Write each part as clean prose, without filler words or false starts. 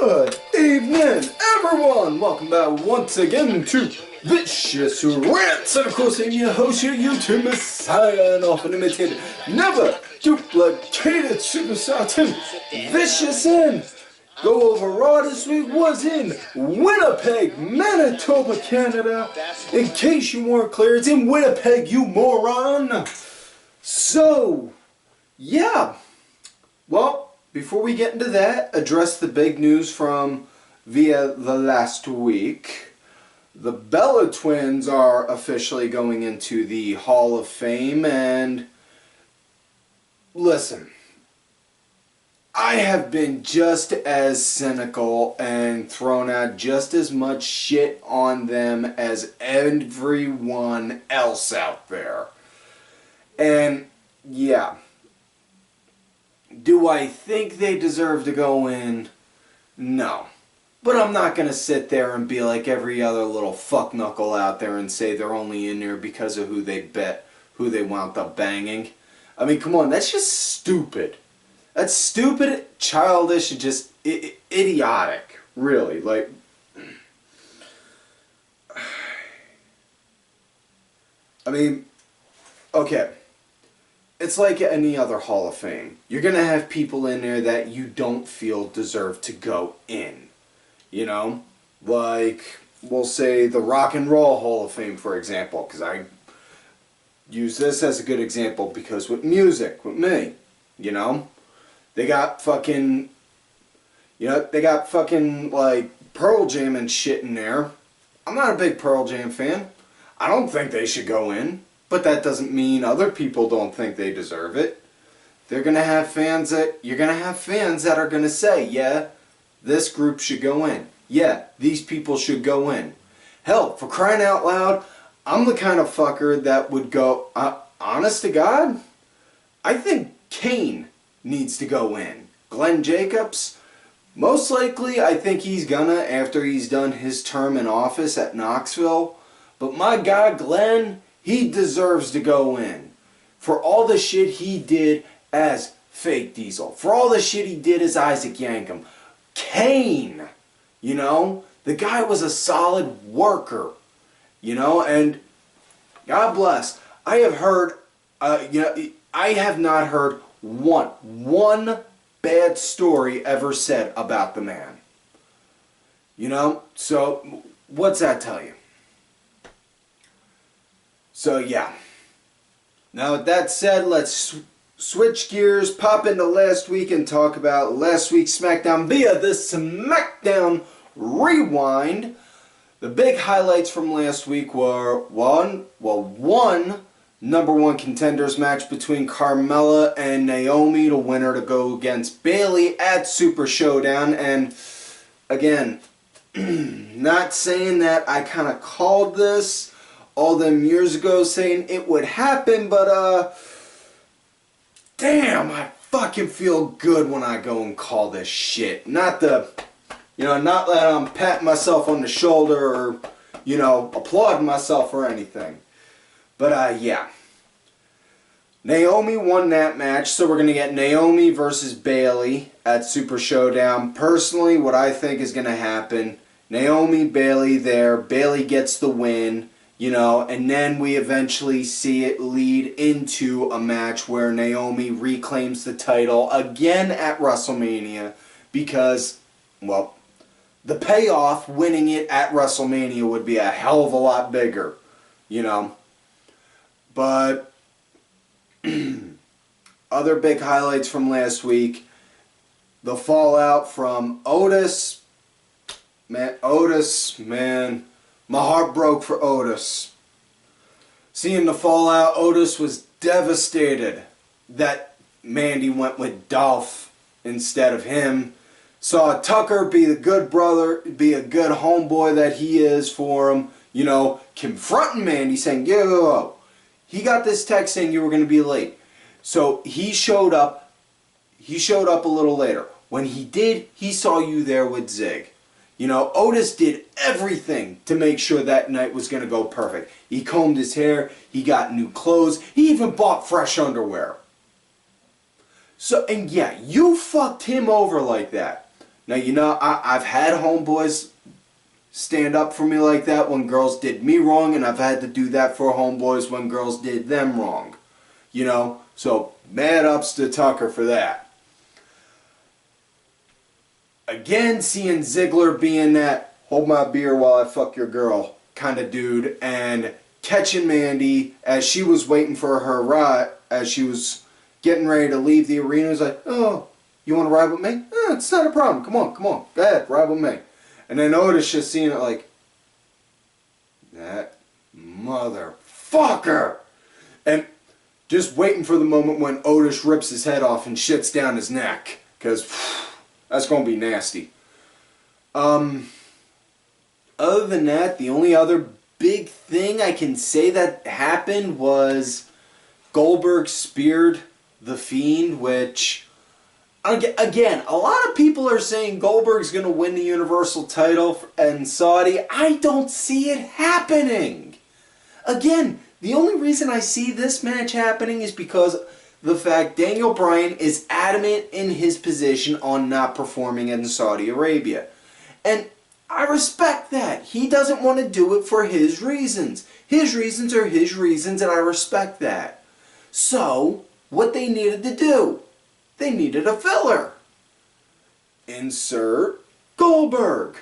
Good evening, everyone! Welcome back once again to Vicious Rants. And of course, I'm your host, your YouTube messiah, and often imitated, never duplicated superstar Tim Vicious. And Go Over Raw this week was in Winnipeg, Manitoba, Canada. In case you weren't clear, it's in Winnipeg, you moron! So, yeah. Well, before we get into that, address the big news from via the last week. The Bella twins are officially going into the Hall of Fame, and listen, I have been just as cynical and thrown out just as much shit on them as everyone else out there. And yeah. Do I think they deserve to go in? No. But I'm not going to sit there and be like every other little fuckknuckle out there and say they're only in there because of who they wound up banging. I mean, come on, that's just stupid. That's stupid, childish, and just idiotic, really. Like, I mean, okay. It's like any other Hall of Fame. You're going to have people in there that you don't feel deserve to go in. You know? Like, we'll say the Rock and Roll Hall of Fame, for example. Because I use this as a good example because with music, with me, you know? They got fucking, like, Pearl Jam and shit in there. I'm not a big Pearl Jam fan. I don't think they should go in. But that doesn't mean other people don't think they deserve it. You're going to have fans that are going to say, yeah, this group should go in. Yeah, these people should go in. Hell, for crying out loud, I'm the kind of fucker that would go, honest to God, I think Kane needs to go in. Glenn Jacobs, most likely I think he's gonna after he's done his term in office at Knoxville. But my God, Glenn, he deserves to go in for all the shit he did as Fake Diesel. For all the shit he did as Isaac Yankem. Kane, you know, the guy was a solid worker, you know, and God bless. I have heard, I have not heard one bad story ever said about the man. You know, so what's that tell you? So yeah, now with that said, let's switch gears, pop into last week and talk about last week's SmackDown via the SmackDown Rewind. The big highlights from last week were one number one contenders match between Carmella and Naomi to win her to go against Bayley at Super Showdown. And again, not saying that I kind of called this all them years ago saying it would happen, but damn, I fucking feel good when I go and call this shit. Not that I'm patting myself on the shoulder or, applauding myself or anything. But yeah. Naomi won that match, so we're going to get Naomi versus Bayley at Super Showdown. Personally, what I think is going to happen, Naomi, Bayley there, Bayley gets the win. And then we eventually see it lead into a match where Naomi reclaims the title again at WrestleMania because, well, the payoff winning it at WrestleMania would be a hell of a lot bigger, But other big highlights from last week, the fallout from Otis. Man. My heart broke for Otis. Seeing the fallout, Otis was devastated that Mandy went with Dolph instead of him. Saw Tucker be the good brother, be a good homeboy that he is for him, confronting Mandy saying, yo, he got this text saying you were going to be late. So he showed up a little later. When he did, he saw you there with Zig. Otis did everything to make sure that night was going to go perfect. He combed his hair, he got new clothes, he even bought fresh underwear. So, and yeah, you fucked him over like that. Now, you know, I've had homeboys stand up for me like that when girls did me wrong, and I've had to do that for homeboys when girls did them wrong. You know? So, mad ups to Tucker for that. Again, seeing Ziggler being that hold my beer while I fuck your girl kind of dude, and catching Mandy as she was waiting for her ride, as she was getting ready to leave the arena. He's like, oh, you want to ride with me? It's not a problem. Come on, go ahead, ride with me. And then Otis just seeing it like, that motherfucker. And just waiting for the moment when Otis rips his head off and shits down his neck. Because that's going to be nasty. Other than that, the only other big thing I can say that happened was Goldberg speared The Fiend, which, again, a lot of people are saying Goldberg's going to win the Universal title in Saudi. I don't see it happening. Again, the only reason I see this match happening is because the fact Daniel Bryan is adamant in his position on not performing in Saudi Arabia. And I respect that. He doesn't want to do it for his reasons. His reasons are his reasons, and I respect that. So, what they needed to do, they needed a filler. Insert Goldberg.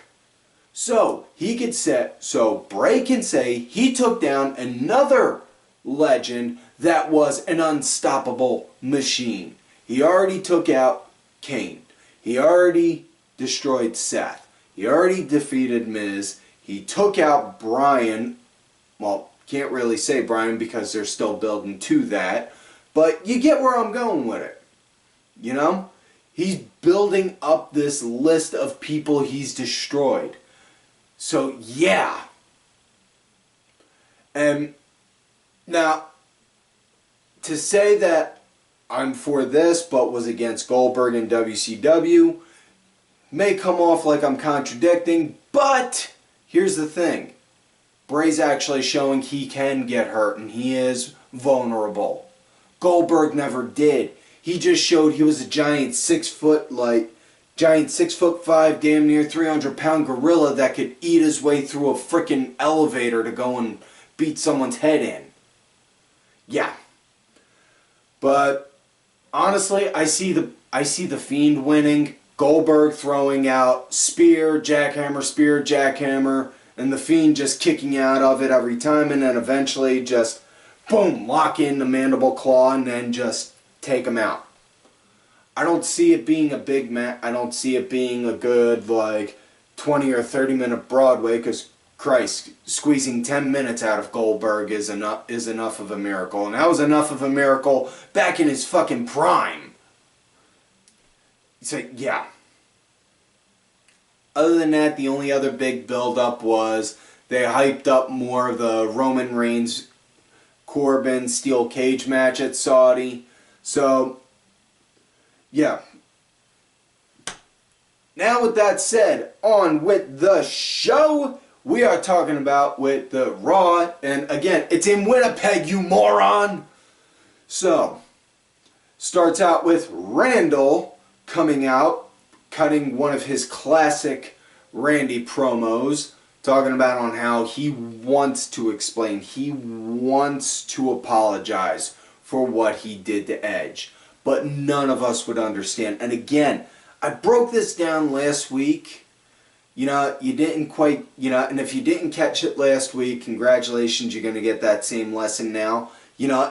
So, Bray can say he took down another legend that was an unstoppable machine. He already took out Kane. He already destroyed Seth. He already defeated Miz. He took out Bryan. Well, can't really say Bryan because they're still building to that. But you get where I'm going with it. You know? He's building up this list of people he's destroyed. So, yeah. And now, to say that I'm for this but was against Goldberg and WCW may come off like I'm contradicting, but here's the thing. Bray's actually showing he can get hurt and he is vulnerable. Goldberg never did. He just showed he was a giant 6'5", damn near 300-pound gorilla that could eat his way through a frickin' elevator to go and beat someone's head in. Yeah. But honestly, I see the Fiend winning. Goldberg throwing out spear, jackhammer, and the Fiend just kicking out of it every time, and then eventually just, boom, lock in the mandible claw and then just take him out. I don't see it being a big match. I don't see it being a good, 20 or 30 minute Broadway, because, Christ, squeezing 10 minutes out of Goldberg is enough of a miracle. And that was enough of a miracle back in his fucking prime. So, yeah. Other than that, the only other big build-up was they hyped up more of the Roman Reigns Corbin steel cage match at Saudi. So, yeah. Now with that said, on with the show. We are talking about with the Raw. And again, it's in Winnipeg, you moron. So, starts out with Randall coming out, cutting one of his classic Randy promos, talking about on how he wants to explain, he wants to apologize for what he did to Edge. But none of us would understand. And again, I broke this down last week. You know, you didn't quite, and if you didn't catch it last week, congratulations, you're going to get that same lesson now. You know,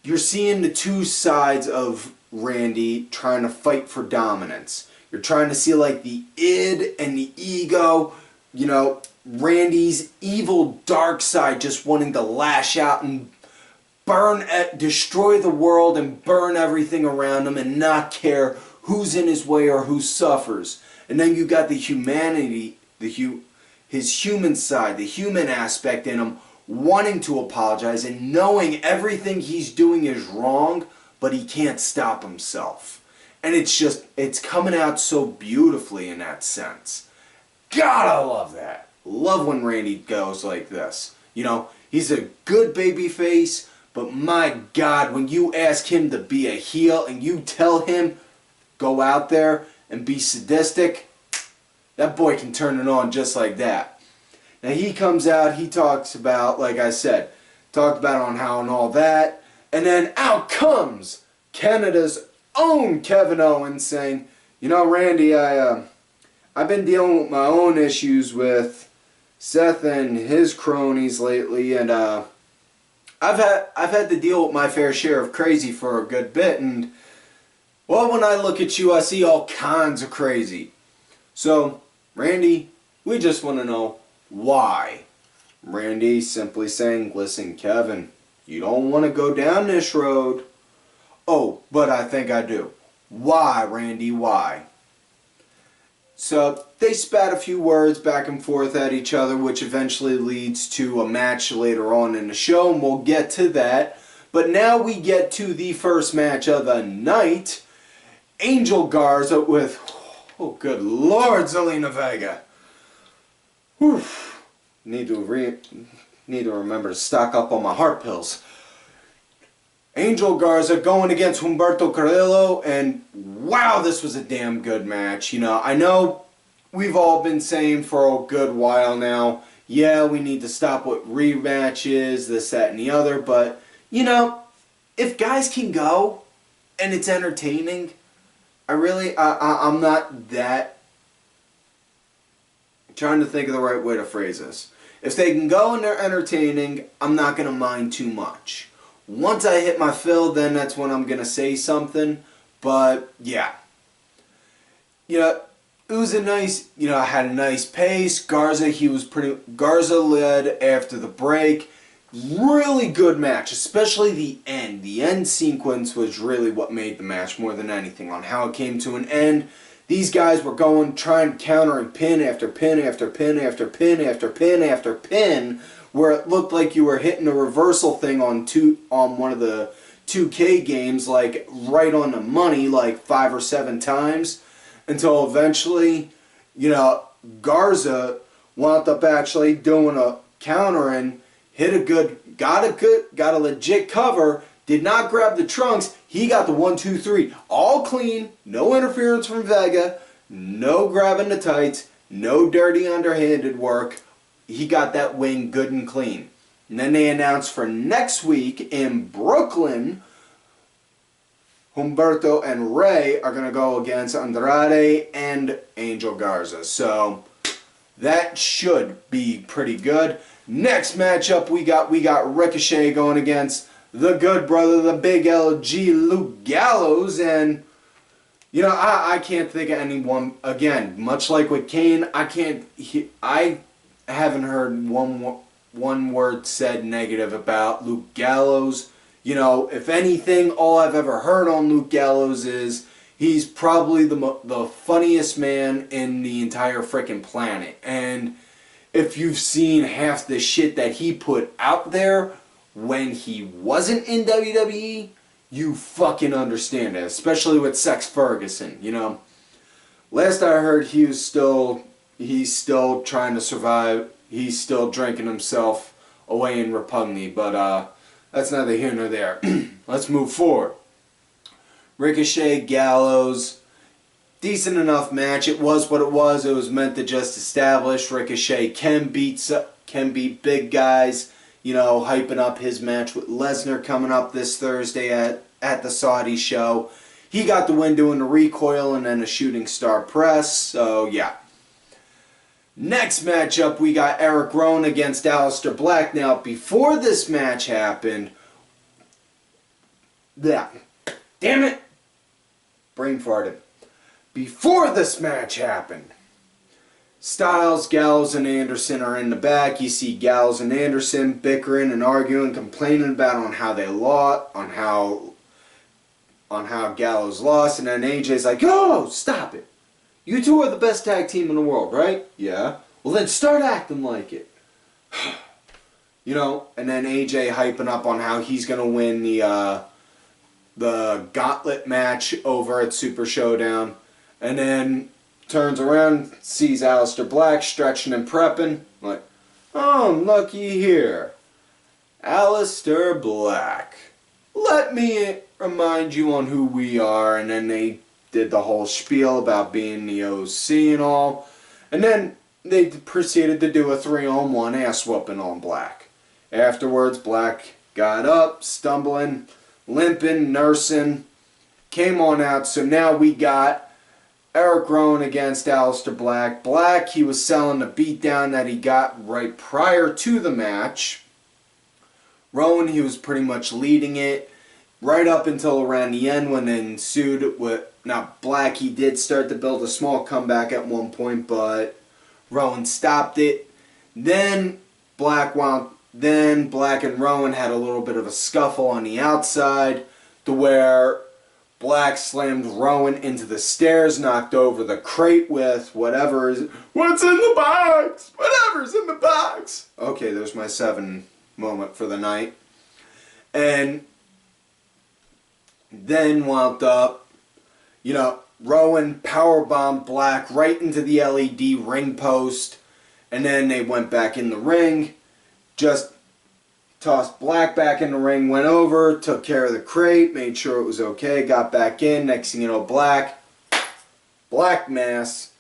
you're seeing the two sides of Randy trying to fight for dominance. You're trying to see the id and the ego, Randy's evil dark side just wanting to lash out and destroy the world and burn everything around him and not care who's in his way or who suffers. And then you got the humanity, his human side, the human aspect in him wanting to apologize and knowing everything he's doing is wrong, but he can't stop himself. And it's coming out so beautifully in that sense. God, I love that. Love when Randy goes like this. He's a good baby face, but my God, when you ask him to be a heel and you tell him, go out there and be sadistic, that boy can turn it on just like that. Now he comes out, he talks about, like I said, talked about on how and all that, and then out comes Canada's own Kevin Owens saying, you know, Randy, I've been dealing with my own issues with Seth and his cronies lately, and I've had to deal with my fair share of crazy for a good bit, and well, when I look at you, I see all kinds of crazy. So, Randy, we just want to know why. Randy simply saying, listen, Kevin, you don't want to go down this road. Oh, but I think I do. Why, Randy, why? So they spat a few words back and forth at each other, which eventually leads to a match later on in the show, and we'll get to that. But now we get to the first match of the night. Angel Garza with, oh good lord, Zelina Vega. Whew. Need to remember to stock up on my heart pills. Angel Garza going against Humberto Carrillo, and wow, this was a damn good match. You know, I know we've all been saying for a good while now, yeah, we need to stop with rematches, this, that, and the other, but, you know, if guys can go and it's entertaining, I'm not that, I'm trying to think of the right way to phrase this. If they can go and they're entertaining, I'm not going to mind too much. Once I hit my fill, then that's when I'm going to say something. But, yeah. You know, it was a nice, you know, I had a nice pace. Garza led after the break. Really good match, especially the end. The end sequence was really what made the match more than anything. On how it came to an end. These guys were trying to counter and pin after pin after pin after pin after pin after pin, where it looked like you were hitting a reversal thing on one of the 2K games, like right on the money, like 5 or 7 times, until eventually, you know, Garza wound up actually doing a counter and got a legit cover. Did not grab the trunks. He got the 1, 2, 3. All clean. No interference from Vega. No grabbing the tights. No dirty underhanded work. He got that win good and clean. And then they announced for next week in Brooklyn, Humberto and Ray are going to go against Andrade and Angel Garza. So that should be pretty good. Next matchup we got Ricochet going against the good brother, the big LG, Luke Gallows, and you know, I can't think of anyone, again, much like with Kane, I haven't heard one word said negative about Luke Gallows. You know, if anything, all I've ever heard on Luke Gallows is he's probably the funniest man in the entire frickin' planet. And if you've seen half the shit that he put out there when he wasn't in WWE, you fucking understand it, especially with Sex Ferguson, you know. Last I heard, he's still trying to survive. He's still drinking himself away in Rapugny, but that's neither here nor there. Let's move forward. Ricochet, Gallows, decent enough match. It was what it was. It was meant to just establish Ricochet can beat big guys. You know, hyping up his match with Lesnar coming up this Thursday at the Saudi show. He got the win doing the recoil and then a shooting star press. So, yeah. Next matchup, we got Erick Rowan against Aleister Black. Now, before this match happened... Damn it! Brain farted. Before this match happened, Styles, Gallows, and Anderson are in the back. You see Gallows and Anderson bickering and arguing, complaining about on how they lost, on how Gallows lost, and then AJ's like, "Oh, stop it! You two are the best tag team in the world, right? Yeah. Well, then start acting like it." You know, and then AJ hyping up on how he's gonna win the gauntlet match over at Super Showdown, and then turns around, sees Aleister Black stretching and prepping, like, "Oh, looky here, Aleister Black. Let me remind you on who we are," and then they did the whole spiel about being the OC and all. And then they proceeded to do a 3-on-1 ass whooping on Black. Afterwards, Black got up, stumbling, limping, nursing, came on out. So now we got Erick Rowan against Aleister Black. Black, he was selling the beatdown that he got right prior to the match. Rowan, he was pretty much leading it right up until around the end when it ensued with... Now, Black, he did start to build a small comeback at one point, but Rowan stopped it. Then Black and Rowan had a little bit of a scuffle on the outside to where Black slammed Rowan into the stairs, knocked over the crate with what's in the box? Whatever's in the box. Okay, there's my 7 moment for the night. And then wound up, Rowan powerbombed Black right into the LED ring post. And then they went back in the ring. Just tossed Black back in the ring, went over, took care of the crate, made sure it was okay, got back in. Next thing you know, Black mass,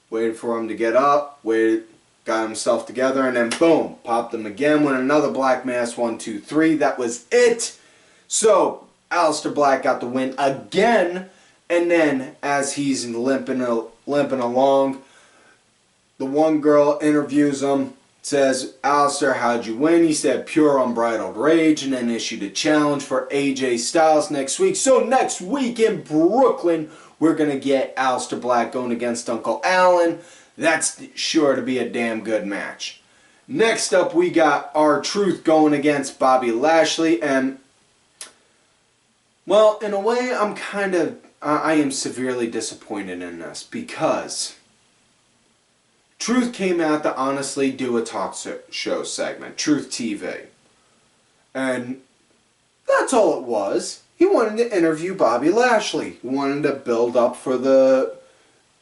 waited for him to get up, got himself together, and then boom, popped him again with another Black mass, 1, 2, 3. That was it. So Aleister Black got the win again, and then as he's limping along, the one girl interviews him, says, Aleister, how'd you win? He said, pure unbridled rage, and then issued a challenge for AJ Styles next week. So next week in Brooklyn, we're going to get Aleister Black going against Uncle Allen. That's sure to be a damn good match. Next up, we got R-Truth going against Bobby Lashley, and well, in a way, I am severely disappointed in this because Truth came out to honestly do a talk show segment, Truth TV. And that's all it was. He wanted to interview Bobby Lashley. He wanted to build up for the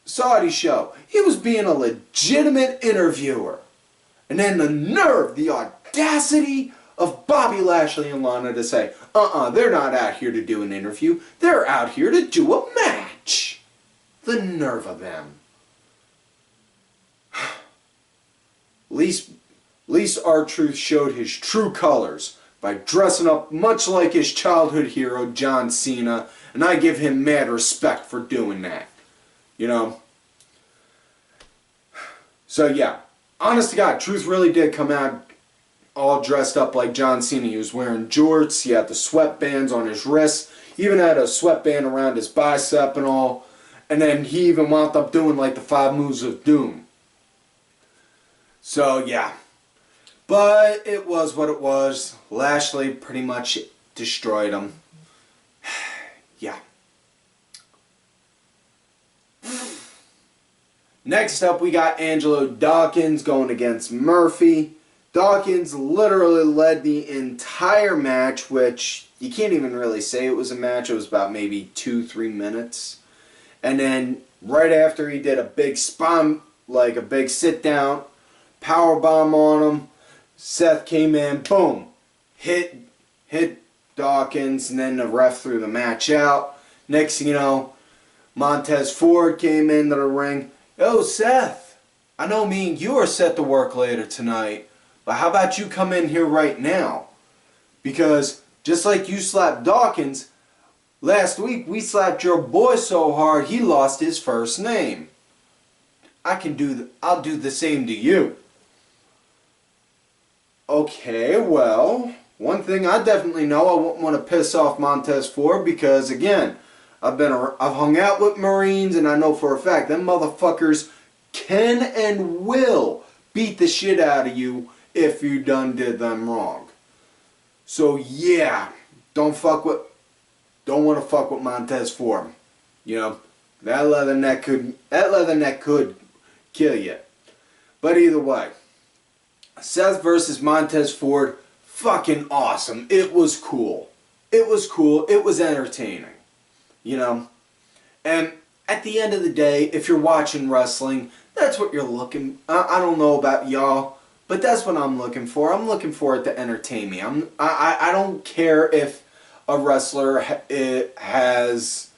Saudi show. He was being a legitimate interviewer. And then the nerve, the audacity of Bobby Lashley and Lana to say, they're not out here to do an interview. They're out here to do a match. The nerve of them. At least R-Truth showed his true colors by dressing up much like his childhood hero, John Cena, and I give him mad respect for doing that. So yeah, honest to God, Truth really did come out all dressed up like John Cena. He was wearing jorts, he had the sweatbands on his wrists, even had a sweatband around his bicep and all, and then he even wound up doing like the 5 moves of doom. So yeah, but it was what it was. Lashley pretty much destroyed him. Yeah. Next up, we got Angelo Dawkins going against Murphy. Dawkins literally led the entire match, which you can't even really say it was a match. It was about maybe 2-3 minutes. And then right after he did a big spam, like a big sit down, powerbomb on him. Seth came in, boom, hit Dawkins, and then the ref threw the match out. Next thing you know, Montez Ford came into the ring. Yo, Seth, I know me and you are set to work later tonight, but how about you come in here right now? Because just like you slapped Dawkins, last week we slapped your boy so hard he lost his first name. I'll do the same to you. Okay, well, one thing I definitely know, I wouldn't want to piss off Montez Ford because, again, I've hung out with Marines and I know for a fact them motherfuckers can and will beat the shit out of you if you done did them wrong. So yeah, don't want to fuck with Montez Ford. That leather neck could kill you. But either way, Seth versus Montez Ford, fucking awesome. It was cool. It was entertaining. And at the end of the day, if you're watching wrestling, that's what you're looking. I don't know about y'all, but that's what I'm looking for. I'm looking for it to entertain me. I don't care if a wrestler has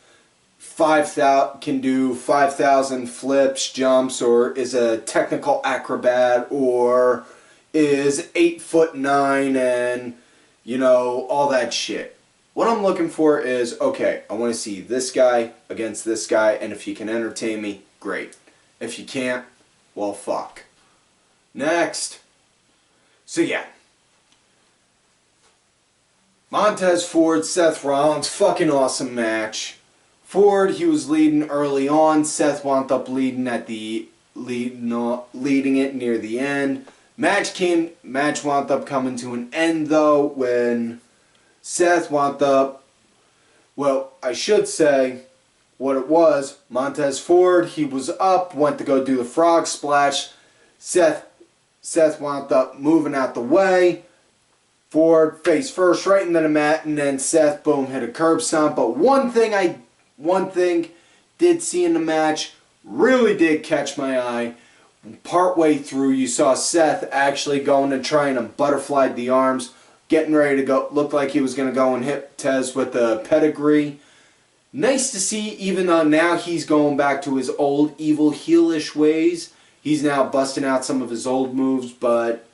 can do 5,000 flips, jumps, or is a technical acrobat, or is 8'9" and, you know, all that shit. What I'm looking for is, okay, I want to see this guy against this guy, and if you can entertain me, great. If you can't, well, fuck. Next. So yeah. Montez Ford, Seth Rollins, fucking awesome match. Ford, he was leading early on. Seth wound up leading it near the end. Match wound up coming to an end though when Seth wound up, well, I should say what it was. Montez Ford, he was up, went to go do the frog splash. Seth wound up moving out the way. Ford face first right into the mat, and then Seth, boom, hit a curb stomp. But one thing did see in the match really did catch my eye. Partway through, you saw Seth actually going and trying to butterfly the arms, getting ready to go. Looked like he was going to go and hit Tez with the pedigree. Nice to see, even though now he's going back to his old evil heelish ways. He's now busting out some of his old moves, but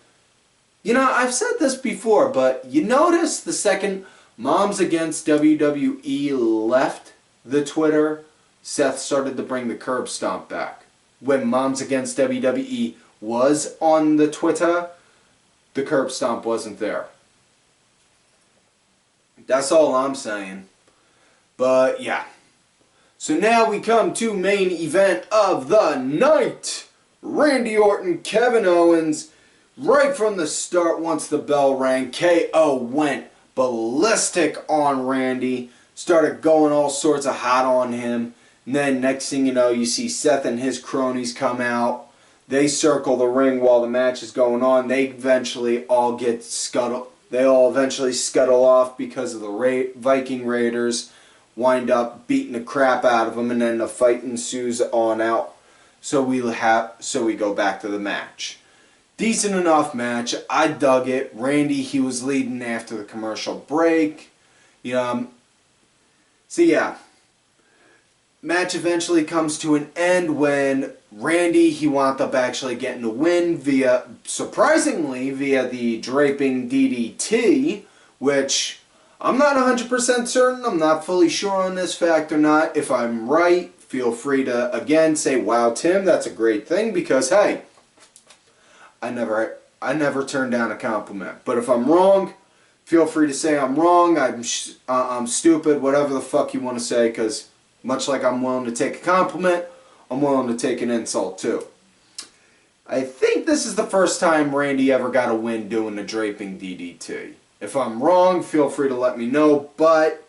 you know, I've said this before, but you notice the second Moms Against WWE left the Twitter, Seth started to bring the curb stomp back. When Moms Against WWE was on the Twitter, the curb stomp wasn't there. That's all I'm saying. But yeah. So now we come to main event of the night. Randy Orton, Kevin Owens. Right from the start, once the bell rang, KO went ballistic on Randy. Started going all sorts of hot on him. And then next thing you know, you see Seth and his cronies come out. They circle the ring while the match is going on. They eventually all get scuttled. They all eventually scuttle off because of the Viking Raiders wind up beating the crap out of them, and then the fight ensues on out. So we go back to the match. Decent enough match. I dug it. Randy, he was leading after the commercial break. So yeah. Match eventually comes to an end when Randy, he wound up actually getting the win surprisingly via the draping DDT, which I'm not 100% certain. I'm not fully sure on this fact or not. If I'm right, feel free to again say, wow, Tim, that's a great thing, because hey, I never turn down a compliment. But if I'm wrong, feel free to say I'm wrong, I'm stupid, whatever the fuck you want to say, because much like I'm willing to take a compliment, I'm willing to take an insult too. I think this is the first time Randy ever got a win doing the draping DDT. If I'm wrong, feel free to let me know, but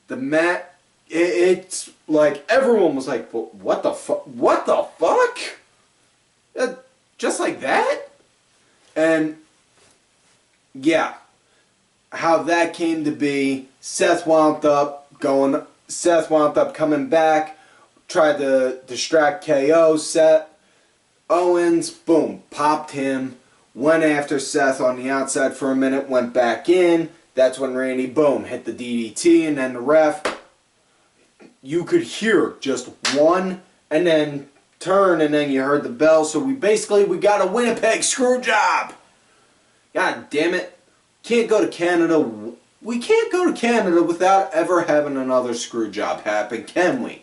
the match, it's like everyone was like, what the fuck? What the fuck? Just like that? And yeah, how that came to be, Seth wound up coming back, tried to distract KO, Owens, boom, popped him, went after Seth on the outside for a minute, went back in. That's when Randy, boom, hit the DDT, and then the ref, you could hear just one, and then turn, and then you heard the bell. So we got a Winnipeg screw job. God damn it. Can't go to Canada. We can't go to Canada without ever having another screw job happen, can we?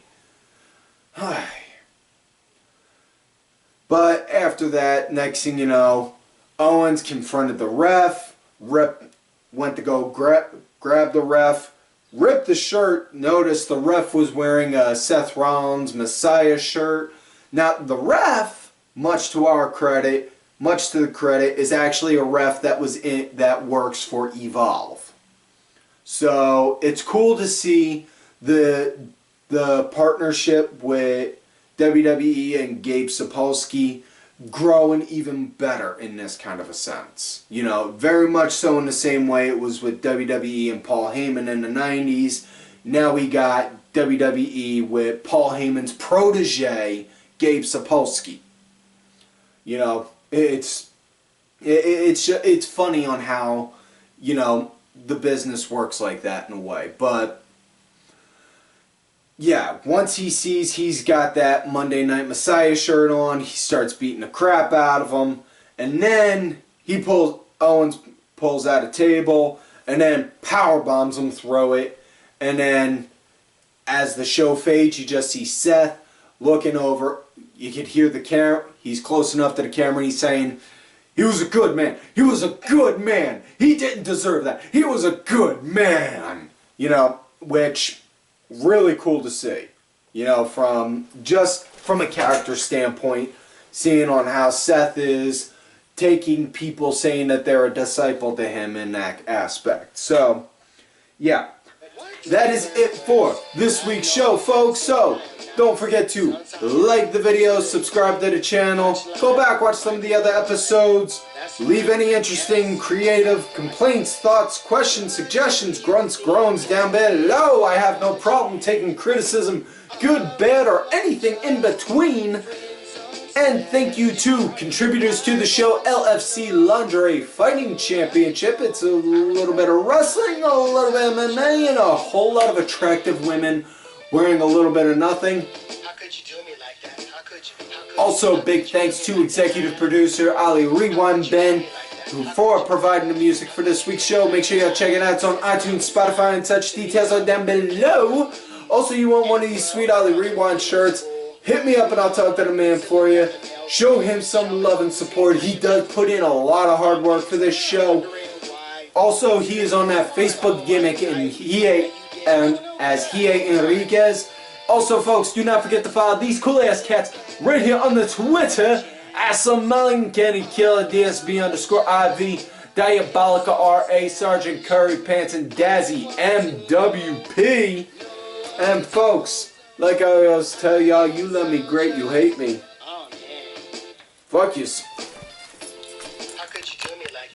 But after that, next thing you know, Owens confronted the ref. Went to go grab the ref, ripped the shirt. Notice the ref was wearing a Seth Rollins Messiah shirt. Now the ref, much to the credit, is actually a ref that works for Evolve. So it's cool to see the partnership with WWE and Gabe Sapolsky growing even better in this kind of a sense. You know, very much so in the same way it was with WWE and Paul Heyman in the 90s. Now we got WWE with Paul Heyman's protege, Gabe Sapolsky. You know, it's funny on how, you know, the business works like that in a way. But yeah, once he sees he's got that Monday Night Messiah shirt on, he starts beating the crap out of him. And then Owens pulls out a table and then power bombs him through it. And then as the show fades, you just see Seth looking over. You could hear the camera. He's close enough to the camera and he's saying, "He was a good man. He was a good man. He didn't deserve that. He was a good man." You know, which really cool to see. You know, from a character standpoint, seeing on how Seth is taking people saying that they're a disciple to him in that aspect. So, yeah. That is it for this week's show, folks. So, don't forget to like the video, subscribe to the channel, go back, watch some of the other episodes, leave any interesting, creative complaints, thoughts, questions, suggestions, grunts, groans down below. I have no problem taking criticism, good, bad, or anything in between. And thank you to contributors to the show, LFC Lingerie Fighting Championship. It's a little bit of wrestling, a little bit of MMA, and a whole lot of attractive women wearing a little bit of nothing. How could you do me like that? How could you? Also, big thanks to executive producer Ali Rewind Ben for providing the music for this week's show. Make sure you check it out. It's on iTunes, Spotify, and such. Details are down below. Also, you want one of these sweet Ali Rewind shirts, hit me up and I'll talk to the man for you. Show him some love and support. He does put in a lot of hard work for this show. Also, he is on that Facebook gimmick as Enriquez. Also, folks, do not forget to follow these cool-ass cats right here on the Twitter. Asamelin Kenny Killer DSB_IV, Diabolica RA, Sergeant Curry Pants, and Dazzy MWP. And folks, like I always tell y'all, you love me great, you hate me. Fuck you.